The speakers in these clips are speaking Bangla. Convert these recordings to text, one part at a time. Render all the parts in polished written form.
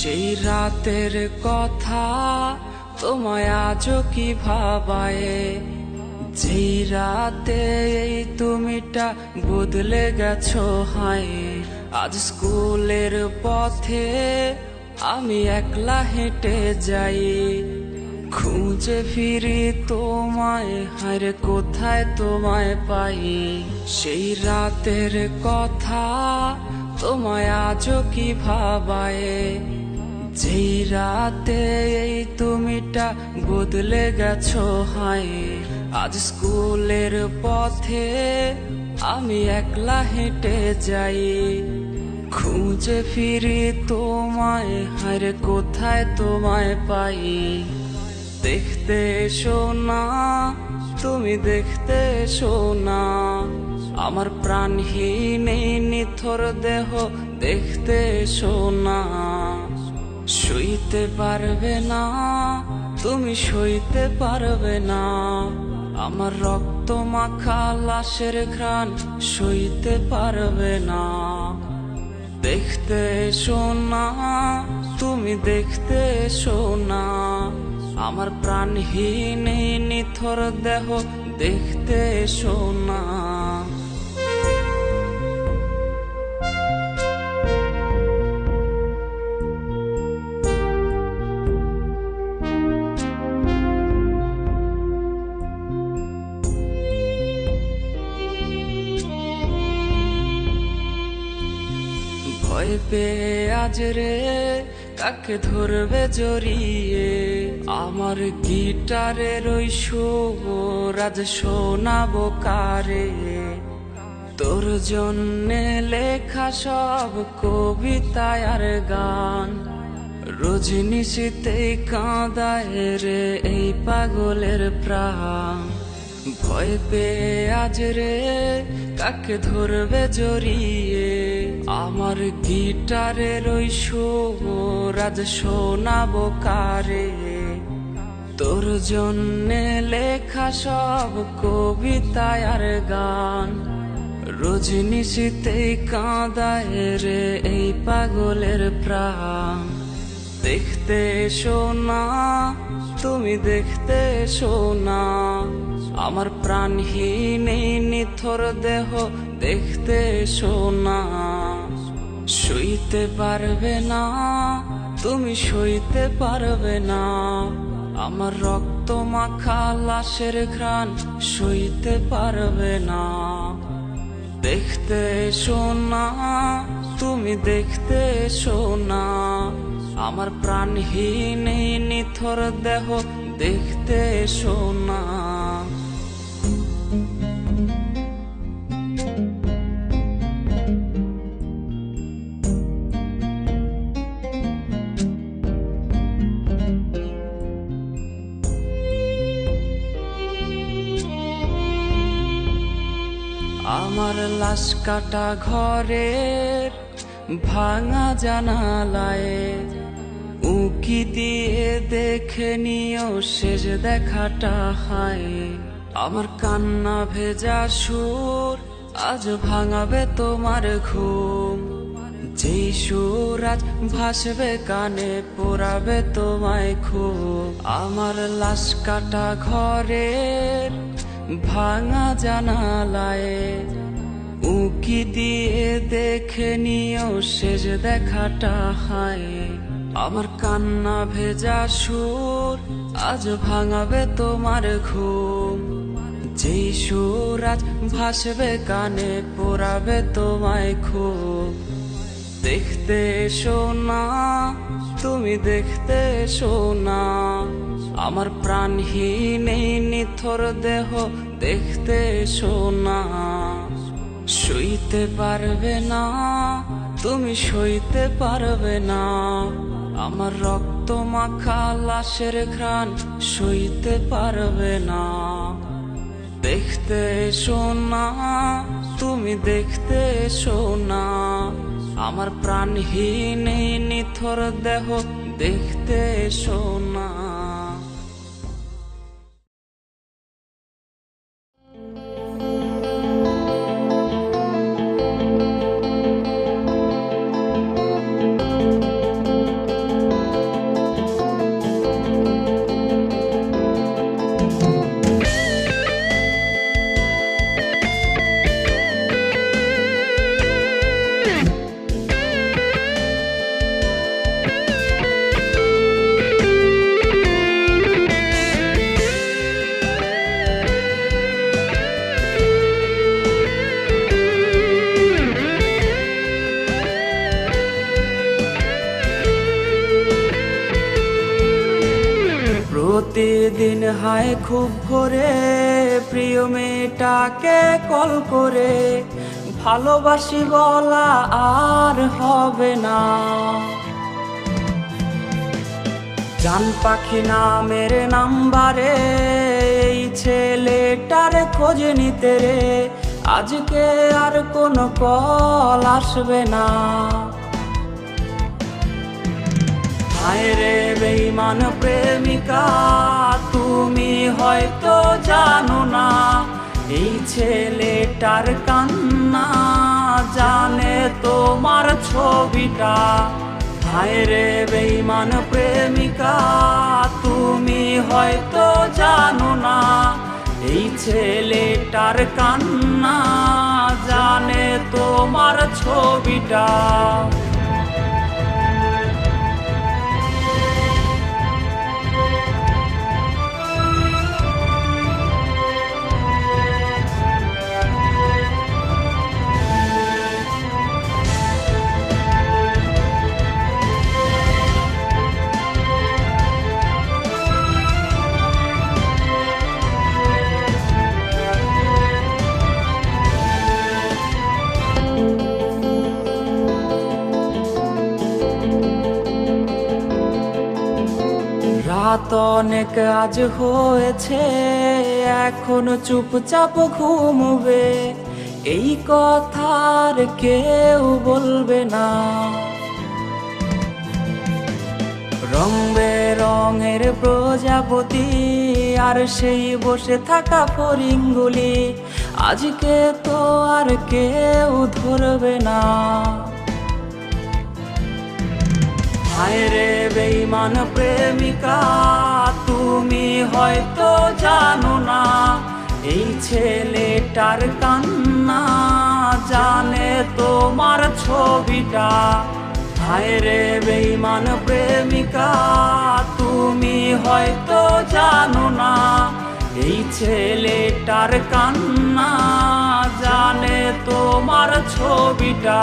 সেই রাতের কথা তোমায় আজও কি ভাবায়, যেই রাতে এই তুমিটা বদলে গেছো হায়। আজ স্কুলের পথে আমি একলা হেঁটে যাই, খুঁজে ফিরি তোমায়, হায়রে কোথায় তোমায় পাই। সেই রাতের কথা তোমায় আজও কি ভাবায়, যেই রাতে এই তুমিটা বদলে গেছো হায়। আজ স্কুলের পথে আমি একলা হেঁটে যাই, খুঁজে ফিরি তোমায়, হায়রে কোথায় তোমায় পাই। দেখতে এসো না, তুমি দেখতে এসো না, আমার প্রাণহীন এই নিথর দেহ দেখতে এসো না। সইতে পারবে না, তুমি সইতে পারবে না, আমার রক্ত মাখা লাশের ঘ্রাণ সইতে পারবে না। দেখতে এসো না, তুমি দেখতে এসো না, আমার প্রাণহীন এই নিথর দেহ দেখতে এসো না। ভয় পেয়ে আজ রে কাকে ধরবে জড়িয়ে, আমার গিটারের ওই সুর আজ শোনাবো কারে। তোর জন্যে লেখা সব কবিতা আর গান, রজনিশীতেই কাঁদায় রে এই পাগলের প্রাণ। ভয় পেয়ে আজ রে কাকে ধরবে জড়িয়ে, আমার গিটারের ওই সুর আজ শোনাবো কারে। তোর জন্যে লেখা সব কবিতা আর গান, রজনিশীতেই কাঁদায় রে এই পাগলের প্রাণ। দেখতে এসো না, তুমি দেখতে এসো না, আমার প্রাণহীন এই নিথর দেহ দেখতে এসো না। সইতে পারবে না, তুমি সইতে পারবে না, আমার রক্ত মাখা লাশের ঘ্রাণ সইতে পারবে না। দেখতে এসো না, তুমি দেখতে এসো না, আমার প্রাণহীন এই নিথর দেহ দেখতে এসো না। আমার লাশ কাটা ঘরের ভাঙা জানালায় উঁকি দিয়ে দেখে নিও শেষ দেখাটা হায়। আমার কান্না ভেজা সুর আজ ভাঙাবে তোমার ঘুম, যেই সুর আজ ভাসবে কানে পোড়াবে তোমায় খুব। আমার লাশ কাটা ঘরের ভাঙা জানালায় উঁকি দিয়ে দেখে নিও শেষ দেখাটা হায়। আমার কান্না ভেজা সুর আজ ভাঙাবে তোমার ঘুম, যেই সুর আজ ভাসবে কানে পোড়াবে তোমায় খুব। দেখতে এসো না, তুমি দেখতে এসো না, আমার প্রাণহীন এই নিথর দেহ দেখতে এসো না। সইতে পারবে না, তুমি সইতে পারবে না, আমার রক্ত মাখা লাশের ঘ্রাণ সইতে পারবে না। দেখতে এসো না, তুমি দেখতে এসো না, আমার প্রাণহীন এই নিথর দেহ দেখতে এসো না। প্রতিদিন হায় খুব করে প্রিয় মেয়েটাকে কল করে ভালোবাসি বলা আর হবে না। জান পাখি নামের নাম্বারে এই ছেলেটার খোঁজ নিতে রে আজকে আর কোনো কল আসবে না। হায় রে বেঈমান প্রেমিকা তুমি হয়তো জানো না এই ছেলেটার কান্না জানে তোমার ছবিটা। হায় রে বেঈমান প্রেমিকা তুমি হয়তো জানো না এই ছেলেটার কান্না জানে তোমার ছবিটা। রাত অনেক আজ হয়েছে এখনো চুপচাপ ঘুমবে এই কথার কেউ বলবে না। রং বেরঙের প্রজাপতি আর সেই বসে থাকা ফড়িংগুলি আজকে তো আর কেউ ধরবে না। হায় রে বেঈমান প্রেমিকা তুমি হয়তো জানো না এই ছেলেটার কান্না জানে তোমার ছবিটা। হায় রে বেঈমান প্রেমিকা তুমি হয়তো জানো না এই ছেলেটার কান্না জানে তোমার ছবিটা।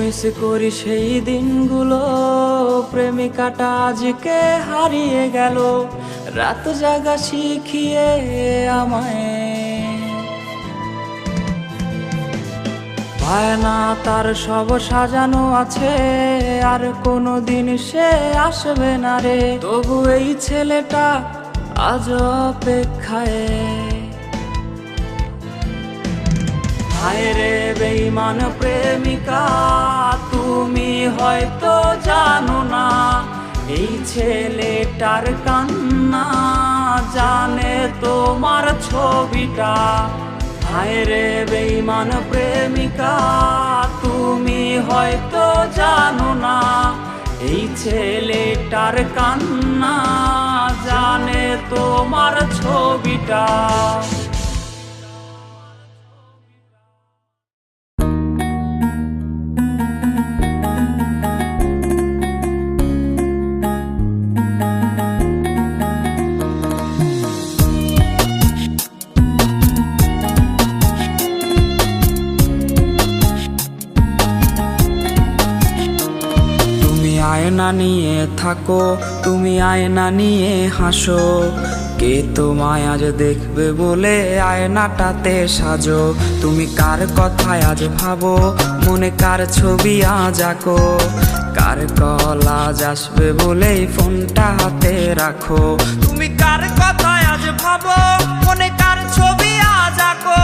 মিস করি সেই দিনগুলো প্রেমিকাটা আজকে হারিয়ে গেল রাত জাগা শিখিয়ে আমায়। বায়না তার সব সাজানো আছে আর কোনো দিন সে আসবে না রে তবু এই ছেলেটা আজ অপেক্ষায়। হায় রে বেঈমান প্রেমিকা তুমি হয়তো জানো না এই ছেলেটার কান্না জানে তোমার ছবিটা। হায় রে বেঈমান প্রেমিকা তুমি হয়তো জানো না এই ছেলেটার কান্না জানে তোমার ছবিটা। আয়না নিয়ে থাকো তুমি আয়না নিয়ে হাসো কে তোমায় আজ দেখবে বলে আয়নাটাতে সাজো। তুমি কার কথায় আজ ভাবো মনে কার ছবি আজ আঁকো কার কল আজ আসবে বলেই ফোনটা হাতে রাখো। তুমি কার কথায় আজ ভাবো মনে কার ছবি আজ আঁকো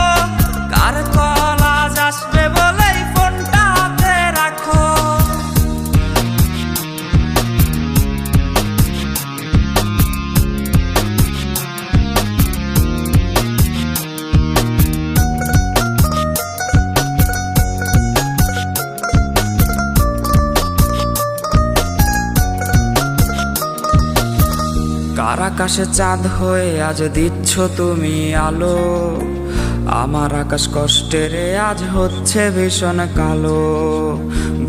কার কল আজ আসবে বলেই ফোনটা হাতে রাখো। আকাশে চাঁদ হয়ে আজ দিচ্ছ তুমি আলো, আমার আকাশ কষ্টের আজ হচ্ছে ভীষণ কালো।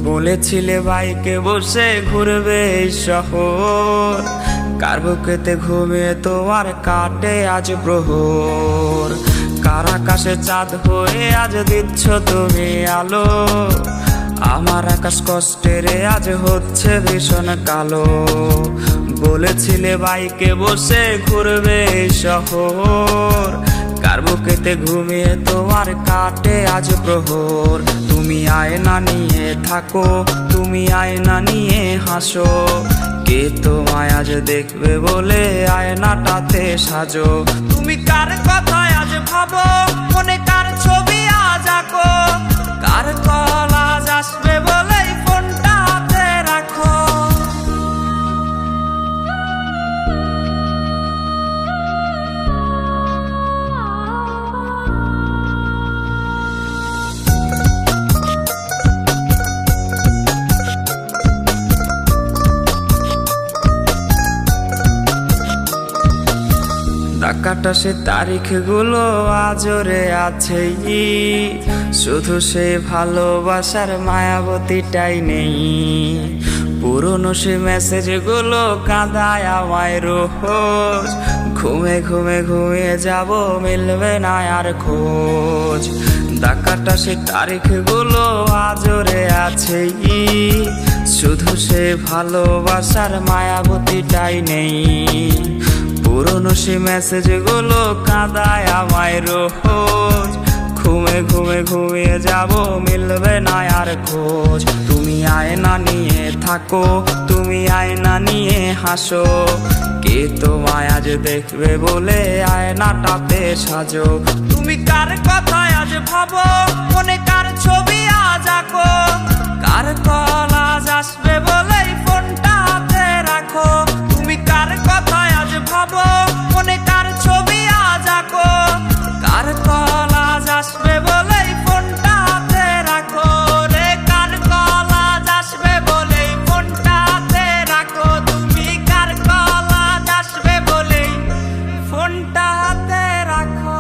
বলেছিলে বাইকে বসে ঘুরবে এই শহর, কার বুকেতে ঘুমিয়ে তোমার কাটে আজ প্রহর। কার আকাশে চাঁদ হয়ে আজ দিচ্ছ তুমি আলো, আমার আকাশ কষ্টের আজ হচ্ছে ভীষণ কালো। বলেছিলে বাইকে বসে ঘুরবে এই শহর, কার বুকেতে ঘুমিয়ে তোমার কাটে আজ প্রহর। তুমি আয়না নিয়ে থাকো, তুমি আয়না নিয়ে হাসো, কে তোমায় আজ দেখবে বলে আয়নাটাতে সাজো। তুমি কার কথায় আজ ভাবো, মনে কার ছবি আজ আঁকো, কার কল আজ আসবে বলে ফোনটা হাতে রাখো। কাটা সে তারিখগুলো আজরে আছেই, শুধু সে ভালোবাসার মায়াবতীটাই নেই। পুরনো সে মেসেজগুলো কাঁদায় আমায় রোজ, ঘুমে ঘুমে ঘুমিয়ে যাব মিলবে না আর খোঁজ। ডাকাটা সে তারিখগুলো আজরে আছেই, শুধু সে ভালোবাসার মায়াবতীটাই নেই। পুরনো সে মেসেজগুলো কাঁদায় আমায় রোজ, ঘুমে ঘুমে ঘুমিয়ে যাব মিলবে না আর খোঁজ। তুমি আয়না নিয়ে থাকো, তুমি আয়না নিয়ে হাসো, কে তোমায় আজ দেখবে বলে আয়নাটাতে সাজো। তুমি কার কথায় আজ ভাবো, মনে কার ছবি আজ আঁকো, কার কল আজ আসবে বলে ফোনটা হাতে রাখো। তুমি কার কথায় আজ ভাবো, মনে কার ছবি আজ আঁকো, কার কল আজ আসবে বলে ফোনটা হাতে রাখো। রে কার কল আজ আসবে বলে ফোনটা হাতে রাখো, তুমি কার কল আজ আসবে বলে ফোনটা হাতে রাখো।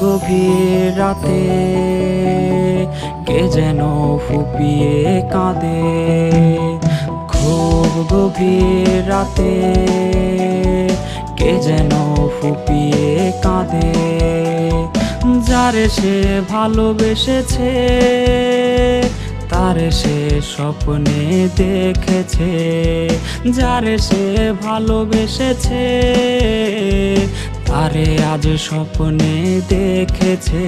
গভীর রাতে কে যেন ফুপিয়ে কাঁদে, খুব গভীর রাতে কে যেন ফুপিয়ে কাঁদে। যারে সে ভালোবেসেছে তারে সে স্বপ্নে দেখেছে, যারে সে ভালোবেসেছে তারে আজ স্বপ্নে দেখেছে।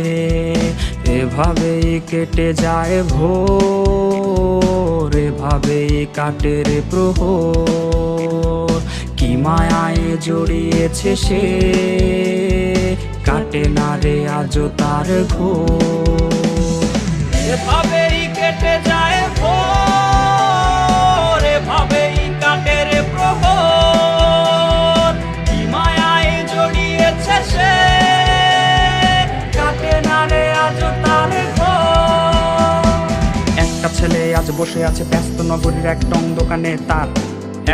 এভাবেই কেটে যায় ভোর, এভাবেই কাটে রে প্রহর। কি মায়ায় জড়িয়েছে সে, কাটে না রে আজও তার ঘোর। এভাবেই কেটে যায় ভোর, এভাবেই কাটে রে প্রহর। কি মায়ায় জড়িয়েছে সে, কাটে না রে আজও তার ঘোর। একটা ছেলে আজ বসে আছে ব্যস্ত নগরীর এক টং দোকানে, তার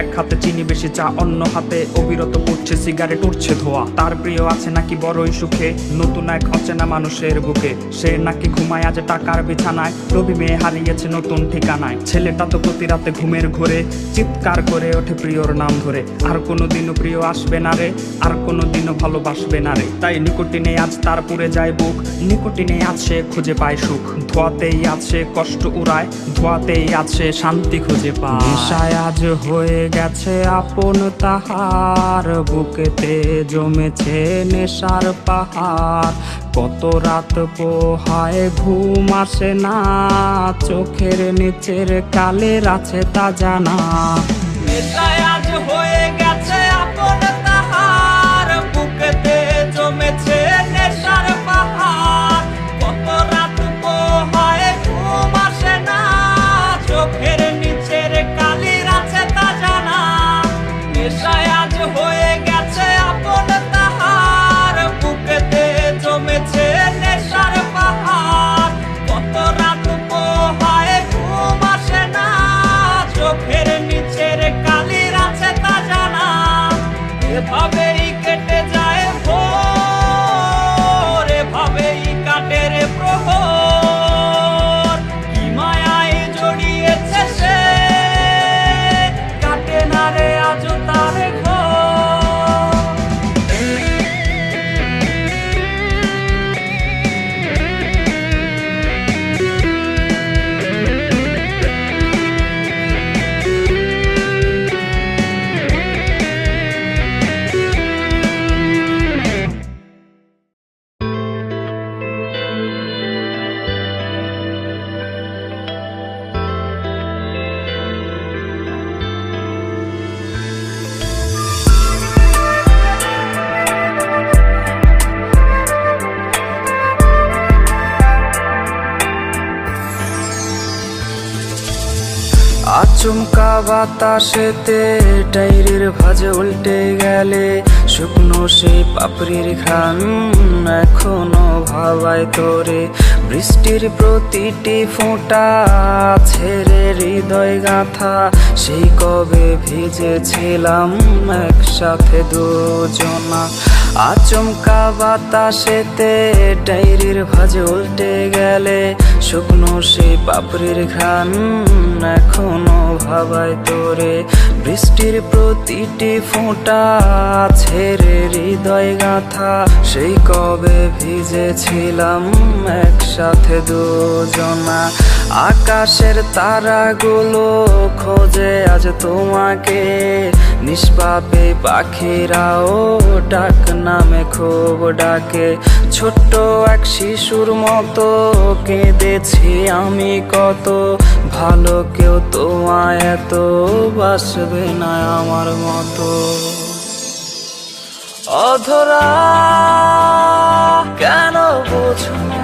এক হাতে চিনি বেশি চা, অন্য হাতে অবিরত পড়ছে সিগারেট, উঠছে ধোয়া। তার প্রিয় আছে নাকি বড়ই সুখে, নতুন এক অচেনা মানুষের বুকে। সে নাকি ঘুমায় আজ টাকার বিছানায়, রবি মেয়ে হারিয়েছে নতুন ঠিকানায়। ছেলেটা তো প্রতি রাতে ঘুমের ঘোরে চিৎকার করে ওঠে প্রিয়র নাম ধরে। আর কোনোদিনও প্রিয় আসবে না রে, আর কোনোদিনও ভালোবাসবে না রে। তাই নিকটিনে আজ তার পুড়ে যায় বুক, নিকটিনে আছে খুঁজে পায় সুখ। ধোয়াতেই আছে কষ্ট উড়ায়, ধোয়াতেই আছে শান্তি খুঁজে পায়। নেশায় আজ হয়ে গেছে আপন তাহার, বুকেতে জমেছে নেশার পাহাড়। কত রাত পোহায় ঘুম আসে না, চোখের নিচের কালের আছে তা জানা। নেশায় আজ হয়ে গেছে আপন তাহার, বুকেতে জমেছে নেশার পাহাড়। কত রাত পোহায় ঘুম আসে না, চোখের নিচের কালির আছে তা জানা। নেশায় আজ হয়ে গেছে আপন তাহার, বুকেতে জমেছে নেশার পাহাড়। কত রাত পোহায় ঘুম আসে না, চোখের নিচের কালির আছে তা জানা। এভাবেই কেটে যায় ভোর, এভাবেই কাটে রে প্রহর। কি মায়ায় জড়িয়েছে সে, কাটে না রে আজও তার ঘর। আচমকা বাতাসেতে টাইরের ভাঁজ উল্টে গেলে, শুকনো সেই পাপড়ির ঘ্রাণ এখনো ভাবায় তোরে। বৃষ্টির প্রতিটি ফোঁটা ছেড়ে হৃদয় গাঁথা, সেই কবে ভিজেছিলাম একসাথে দুজনা। আচমকা বাতাসেতে টাইরের ভাঁজ উল্টে গেলে, শুকনো সেই পাপড়ির ঘ্রাণ এখনো ভাবায় তোরে। বৃষ্টির প্রতিটি ফোঁটা ছেড়ে হৃদয় গাঁথা, সেই কবে ভিজেছিলাম একসাথে দুজনা। আকাশের তারাগুলো খোঁজে আজ তোমাকে, নিষ্পাপে পাখিরাও ডাক নামে খুব ডাকে। ছোট্ট এক শিশুর মতো কেঁদেছি আমি কত, ভালো কেউ তোমায় এত বাসবে না আমার মতো। অধরা কেন বোঝো না,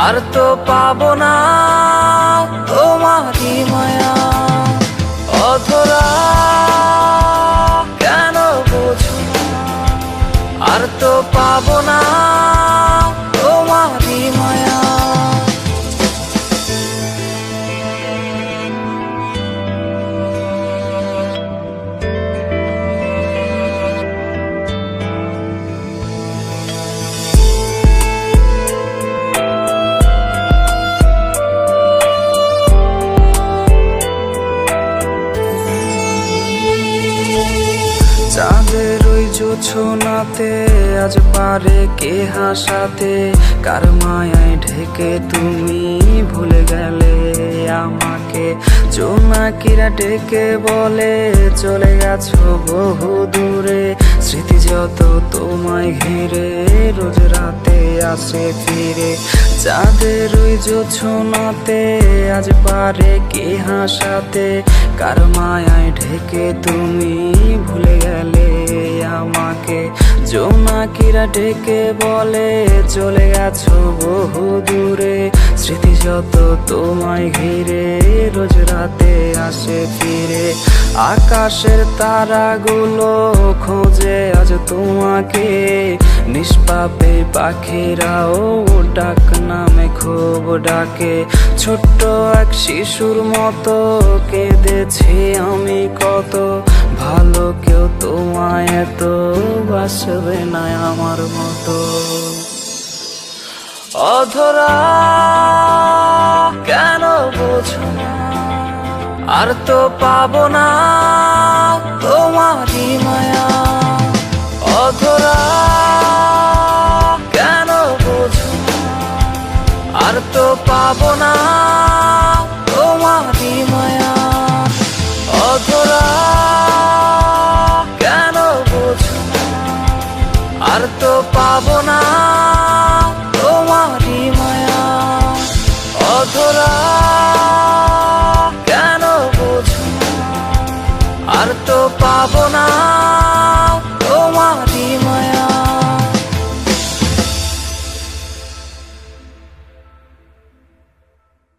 আর তো পাবো না তোমারই মায়া। অধরা কেন বোঝো না, আর তো পাবো না তোমারই মায়া। চাঁদের ওই জোছনাতে আজ পারে কে হাসাতে, কার মায়ায় ঢেকে তুমি ভুলে গেলে আমাকে। জোনাকিরা ডেকে বলে চলে গেছো বহু দূরে, স্মৃতি যত তোমায় ঘিরে রোজ রাতে আসে ফিরে। চাঁদের ওই জোছনাতে আজ পারে কে হাসাতে, কার মায়ায় ঢেকে তুমি ভুলে গেলে আমাকে। জোনাকিরা ডেকে বলে চলে গেছো বহু দূরে, স্মৃতি যত তোমায় ঘিরে রোজ রাতে আসে ফিরে। আকাশের তারাগুলো খোঁজে আজ তোমাকে, নিষ্পাপে পাখিরাও ডাক নামে খুব ডাকে। ছোট্ট এক শিশুর মতো কেঁদেছি আমি কত, ভালো কেউ তোমায় এত বাসবে না আমার মতো। অধরা কেন বোঝো না, আর তো পাবো না তোমারই মায়া। অধরা কেন বোঝো না, আর তো পাবো না তোমারই মায়া। অধরা আর তো পাবো না।